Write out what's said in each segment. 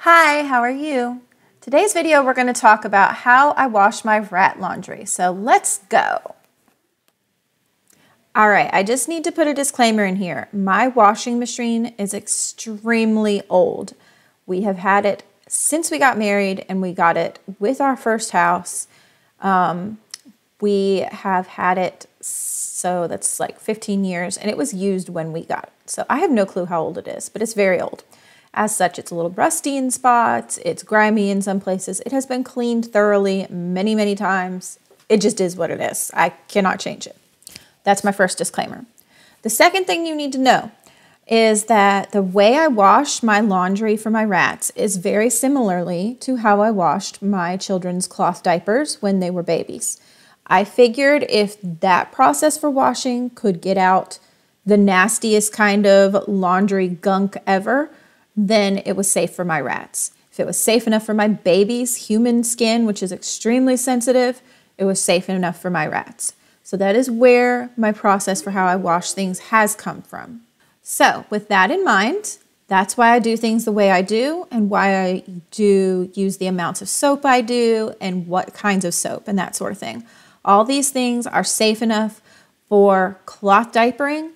Hi, how are you? Today's video we're going to talk about how I wash my rat laundry. So let's go. All right, I just need to put a disclaimer in here. My washing machine is extremely old. We have had it since we got married and we got it with our first house. We have had it, so that's like 15 years, and it was used when we got it. So I have no clue how old it is, but it's very old. As such, it's a little rusty in spots, it's grimy in some places. It has been cleaned thoroughly many, many times. It just is what it is. I cannot change it. That's my first disclaimer. The second thing you need to know is that the way I wash my laundry for my rats is very similarly to how I washed my children's cloth diapers when they were babies. I figured if that process for washing could get out the nastiest kind of laundry gunk ever, then it was safe for my rats. If it was safe enough for my baby's human skin, which is extremely sensitive, it was safe enough for my rats. So that is where my process for how I wash things has come from. So with that in mind, that's why I do things the way I do and why I do use the amounts of soap I do and what kinds of soap and that sort of thing. All these things are safe enough for cloth diapering,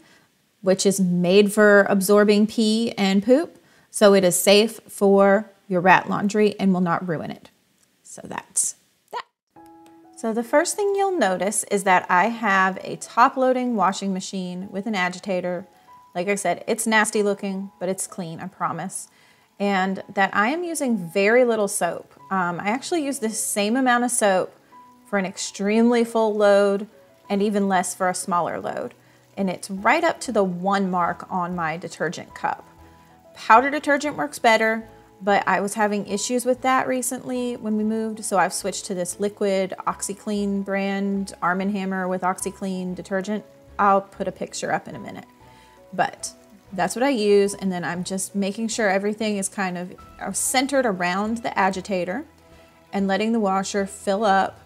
which is made for absorbing pee and poop. So it is safe for your rat laundry and will not ruin it. So that's that. So the first thing you'll notice is that I have a top-loading washing machine with an agitator. Like I said, it's nasty looking, but it's clean, I promise. And that I am using very little soap. I actually use the same amount of soap for an extremely full load and even less for a smaller load. And it's right up to the 1 mark on my detergent cup. Powder detergent works better, but I was having issues with that recently when we moved, so I've switched to this liquid OxiClean brand, Arm & Hammer with OxiClean detergent. I'll put a picture up in a minute. But that's what I use, and then I'm just making sure everything is kind of centered around the agitator and letting the washer fill up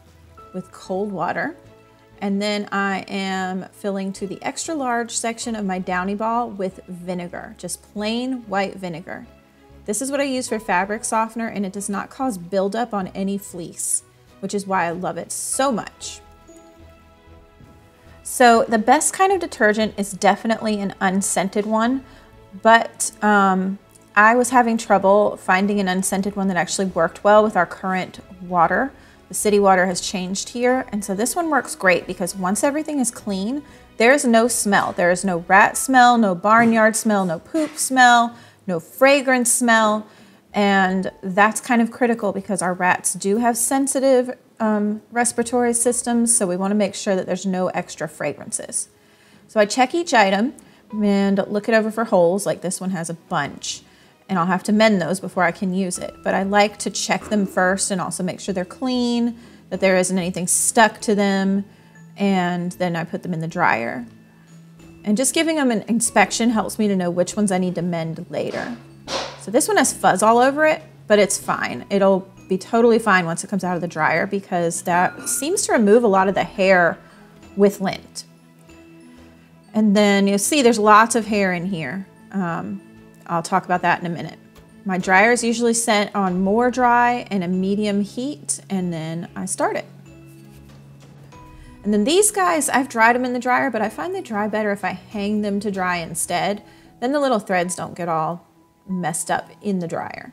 with cold water. And then I am filling to the extra large section of my Downy ball with vinegar, just plain white vinegar. This is what I use for fabric softener, and it does not cause buildup on any fleece, which is why I love it so much. So the best kind of detergent is definitely an unscented one, but I was having trouble finding an unscented one that actually worked well with our current water. The city water has changed here, and so this one works great because once everything is clean, there is no smell. There is no rat smell, no barnyard smell, no poop smell, no fragrance smell, and that's kind of critical because our rats do have sensitive respiratory systems, so we want to make sure that there's no extra fragrances. So I check each item and look it over for holes, like this one has a bunch. And I'll have to mend those before I can use it. But I like to check them first and also make sure they're clean, that there isn't anything stuck to them, and then I put them in the dryer. And just giving them an inspection helps me to know which ones I need to mend later. So this one has fuzz all over it, but it's fine. It'll be totally fine once it comes out of the dryer because that seems to remove a lot of the hair with lint. And then you'll see there's lots of hair in here. I'll talk about that in a minute. My dryer is usually set on more dry and a medium heat, and then I start it. And then these guys, I've dried them in the dryer, but I find they dry better if I hang them to dry instead. Then the little threads don't get all messed up in the dryer.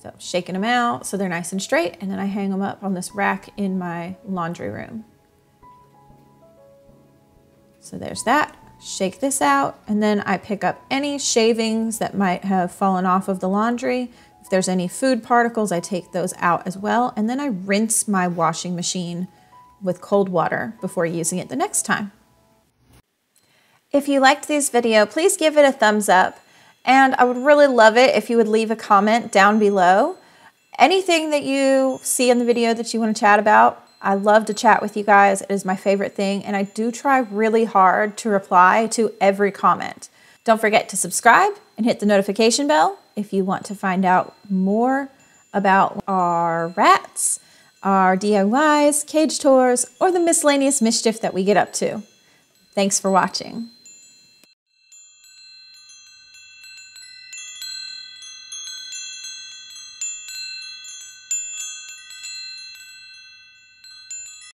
So shaking them out so they're nice and straight, and then I hang them up on this rack in my laundry room. So there's that. Shake this out, and then I pick up any shavings that might have fallen off of the laundry. If there's any food particles, I take those out as well, and then I rinse my washing machine with cold water before using it the next time. If you liked this video, please give it a thumbs up, and I would really love it if you would leave a comment down below. Anything that you see in the video that you want to chat about, I love to chat with you guys. It is my favorite thing, and I do try really hard to reply to every comment. Don't forget to subscribe and hit the notification bell if you want to find out more about our rats, our DIYs, cage tours, or the miscellaneous mischief that we get up to. Thanks for watching.